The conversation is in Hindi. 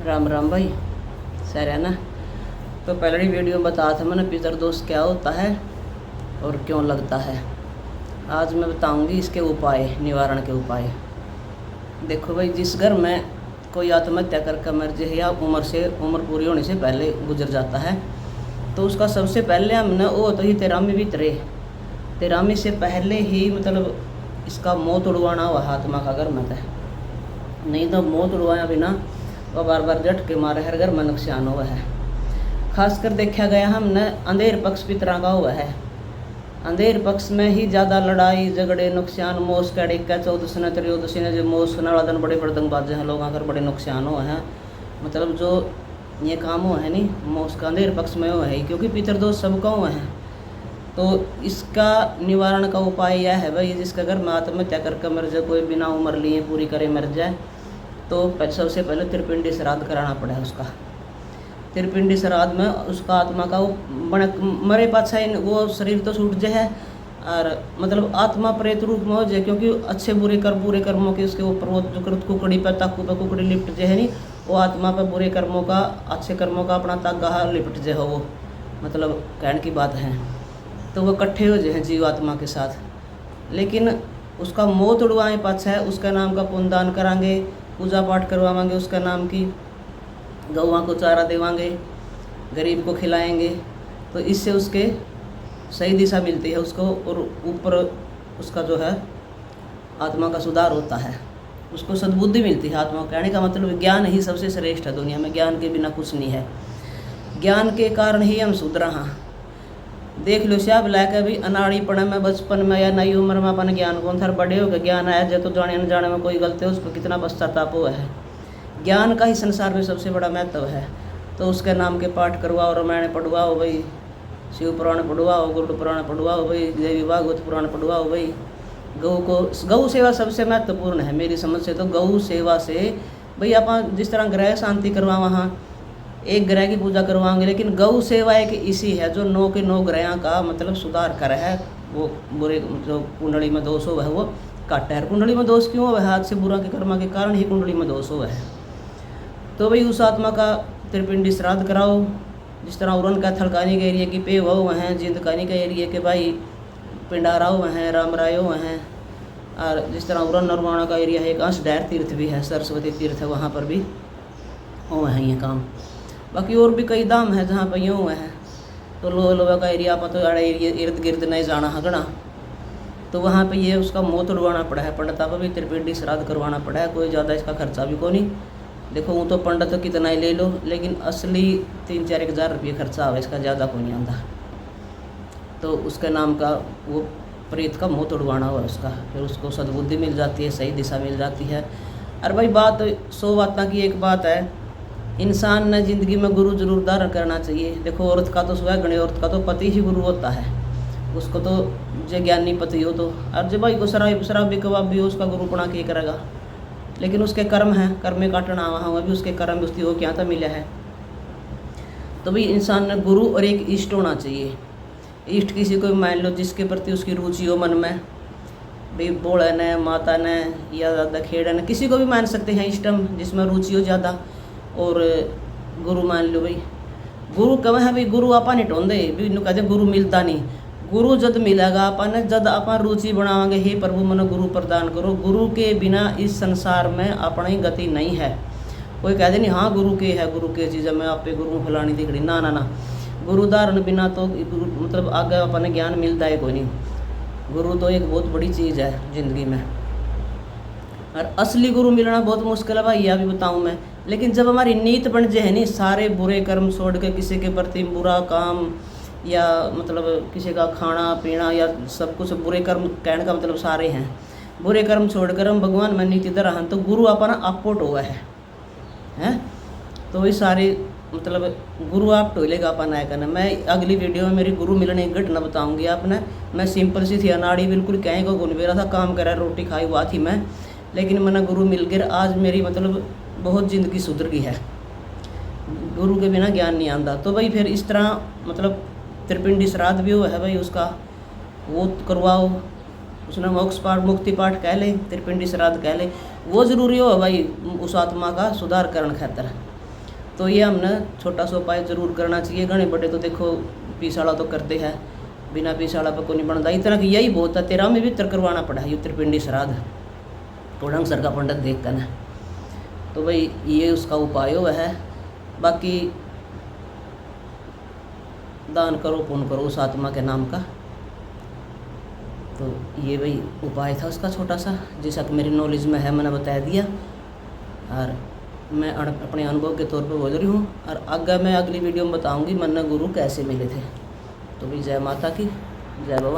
राम राम भाई, सर है ना। तो पहले वीडियो में बताया था मैंने पितृदोष क्या होता है और क्यों लगता है। आज मैं बताऊंगी इसके उपाय, निवारण के उपाय। देखो भाई, जिस घर में कोई आत्महत्या करके मर जाए या उम्र पूरी होने से पहले गुजर जाता है, तो उसका सबसे पहले हमने वो तो ही तेरामी भी तेरामी से पहले ही मतलब इसका मौत उड़वाना हुआ आत्मा का घर में था। नहीं तो मौत उड़वाया बिना वह बार बार झटके मारे हर घर में नुकसान हुआ है। खासकर देखा गया हमने अंधेर पक्ष पितरा का हुआ है। अंधेर पक्ष में ही ज़्यादा लड़ाई झगड़े नुकसान मोस कड़े का 14 ने 13 ने जो मोस वाला दिन बड़े बड़दंगबाज हैं, लोगों का बड़े नुकसान हुआ है। मतलब जो ये काम हुआ है नहीं, मोस का अंधेर पक्ष में हुआ है, क्योंकि पितृदोष सबका हुआ है। तो इसका निवारण का उपाय यह है भाई, जिसका घर में आत्महत्या करके मर जाए, कोई बिना उम्र लिए पूरी करे मर जाए, तो सबसे पहले त्रिपिंडी श्राद्ध कराना पड़ा है उसका। त्रिपिंडी श्राद्ध में उसका आत्मा का वो मरे पाछा वो शरीर तो छूट जाए और मतलब आत्मा प्रेत रूप में हो जाए, क्योंकि अच्छे बुरे कर्मों के उसके ऊपर वो जो कुकड़ी पर ताकू पर कुकड़ी लिपट जाए नहीं, वो आत्मा पर बुरे कर्मों का अच्छे कर्मों का अपना तागा लिपट जाए हो, वो मतलब कहने की बात है। तो वो इकट्ठे हो जाए जीव आत्मा के साथ। लेकिन उसका मौत उड़वाए पाछा है, उसका नाम का पुण्यदान करांगे, पूजा पाठ करवाएंगे, उसका नाम की गौवां को चारा देवांगे, गरीब को खिलाएंगे, तो इससे उसके सही दिशा मिलती है उसको, और ऊपर उसका जो है आत्मा का सुधार होता है, उसको सद्बुद्धि मिलती है आत्मा। कहने का मतलब ज्ञान ही सबसे श्रेष्ठ है दुनिया में, ज्ञान के बिना कुछ नहीं है। ज्ञान के कारण ही हम सुधरा। हाँ, देख लो साहब, लाके भी अनाड़ीपण में बचपन में या नई उम्र में अपन ज्ञान कौन था, बड़े हो गए ज्ञान आया जब तो जाने न जाने में कोई गलती है उस पर कितना पश्चाताप हुआ है। ज्ञान का ही संसार में सबसे बड़ा महत्व है। तो उसके नाम के पाठ करवाओ, रामायण पढ़वाओ भाई, शिव पुराण पढ़वाओ, गरुड़ पुराण पढ़वाओ भाई, देवी भागवत पुराण पढ़वाओ भाई। गौ सेवा सबसे महत्वपूर्ण है मेरी समझ से। तो गौ सेवा से भाई आप जिस तरह ग्रह शांति करवा, वहाँ एक ग्रह की पूजा करवाएंगे, लेकिन गौ सेवा एक इसी है जो 9 के 9 ग्रह का मतलब सुधार कर है। वो बुरे जो कुंडली में दोष हो वह वो काटा है। कुंडली में दोष क्यों हुआ है? हाथ से बुरा के कर्म के कारण ही कुंडली में दोष हुआ है। तो भाई उस आत्मा का त्रिपिंडी श्राद्ध कराओ। जिस तरह उरन का थड़कानी के एरिए की पे वो हैं, जिंदकानी का एरिए के भाई पिंडारा हुए हैं, रामराय हुए हैं, और जिस तरह उरन नरवाणा का एरिया है, एक अंश डैर तीर्थ भी है, सरस्वती तीर्थ है, वहाँ पर भी हुए हैं ये काम। बाकी और भी कई धाम है जहाँ पर यूँ हुए हैं। तो लोहा का एरिया पर तो अड़े एरिए इर्द गिर्द नहीं जाना हगना, तो वहाँ पे ये उसका मौत उड़वाना पड़ा है। पंडिता पर भी त्रिपिंडी श्राद्ध करवाना पड़ा है। कोई ज़्यादा इसका खर्चा भी को नहीं। देखो वो तो पंडित तो कितना ही ले लो, लेकिन असली 3-4 हज़ार रुपये खर्चा आवे, इसका ज़्यादा कोई नहीं आता। तो उसके नाम का वो प्रेत का मौत उड़वाना हुआ उसका, फिर उसको सद्बुद्धि मिल जाती है, सही दिशा मिल जाती है। और भाई बात 100 बातों की एक बात है, इंसान ने ज़िंदगी में गुरु जरूर धारण करना चाहिए। देखो औरत का तो सुहागणी, औरत का तो पति ही गुरु होता है। उसको तो जो ज्ञानी पति हो तो, और जो भाई को शराबी कबाब भी हो, उसका गुरुपना क्या करेगा। लेकिन उसके कर्म हैं, कर्म काटना वहाँ हुआ भी उसके कर्म उसकी हो क्या तो मिला है। तो भाई इंसान ने गुरु और एक इष्ट होना चाहिए। इष्ट किसी को मान लो जिसके प्रति उसकी रुचि हो मन में, भाई बोले ने माता ने या ज़्यादा खेड़ा ने, किसी को भी मान सकते हैं इष्टम जिसमें रुचि हो ज़्यादा। और गुरु मान लो भाई, गुरु कब है भाई, गुरु आपा नहीं ढूंढे भी कहते गुरु मिलता नहीं। गुरु जब मिलेगा अपन जब अपन रुचि बनावांगे, हे प्रभु मन गुरु प्रदान करो। गुरु के बिना इस संसार में अपनी गति नहीं है। कोई कहते नहीं हाँ गुरु के है, गुरु के चीज़ में आप पे गुरु फलानी दिखड़ी, ना ना ना। गुरु धारण बिना तो गुरु मतलब आगे अपन ज्ञान मिलता है कोई नहीं। गुरु तो एक बहुत बड़ी चीज़ है ज़िंदगी में, और असली गुरु मिलना बहुत मुश्किल है भाई, यह भी बताऊँ मैं। लेकिन जब हमारी नीयत बन जाए नहीं, सारे बुरे कर्म छोड़ के किसी के प्रति बुरा काम या मतलब किसी का खाना पीना या सब कुछ बुरे कर्म, कहने का मतलब सारे हैं बुरे कर्म छोड़कर हम भगवान में नीति दर हैं, तो गुरु अपना अपोट हुआ है हैं। तो वही सारे मतलब गुरु आप टोलेगा अपन आया करना। मैं अगली वीडियो में मेरी गुरु मिलने की घटना बताऊंगी आपने। मैं सिंपल सी थी, अनाड़ी बिल्कुल कहीं को गुन मेरा था, काम करा रोटी खाई हुआ थी मैं, लेकिन मैंने गुरु मिल गया। आज मेरी मतलब बहुत ज़िंदगी सुधर गई है। गुरु के बिना ज्ञान नहीं आता। तो भाई फिर इस तरह मतलब त्रिपिंडी श्राद्ध भी हुआ है भाई, उसका वो करवाओ। उसने मोक्ष पाठ मुक्ति पाठ कह ले, त्रिपिंडी श्राद्ध कह ले, वो ज़रूरी हो भाई उस आत्मा का सुधार करण खातर। तो ये हमने छोटा सा उपाय ज़रूर करना चाहिए। घने बड़े तो देखो पीसाला तो करते हैं, बिना पीसाला पर को नहीं बनता। इतना कि यही बहुत है, 13 में भी तर करवाना पड़ा है उत्तरपिंडी श्राद्ध कोडंग सर का पंडित देख कर। तो भाई ये उसका उपाय हुआ है। बाकी दान करो पुण्य करो उस आत्मा के नाम का। तो ये भाई उपाय था उसका छोटा सा, जैसा कि मेरी नॉलेज में है मैंने बता दिया, और मैं अपने अनुभव के तौर पे बोल रही हूँ। और आगे मैं अगली वीडियो में बताऊँगी मन गुरु कैसे मिले थे। तो भाई जय माता की, जय बाबा।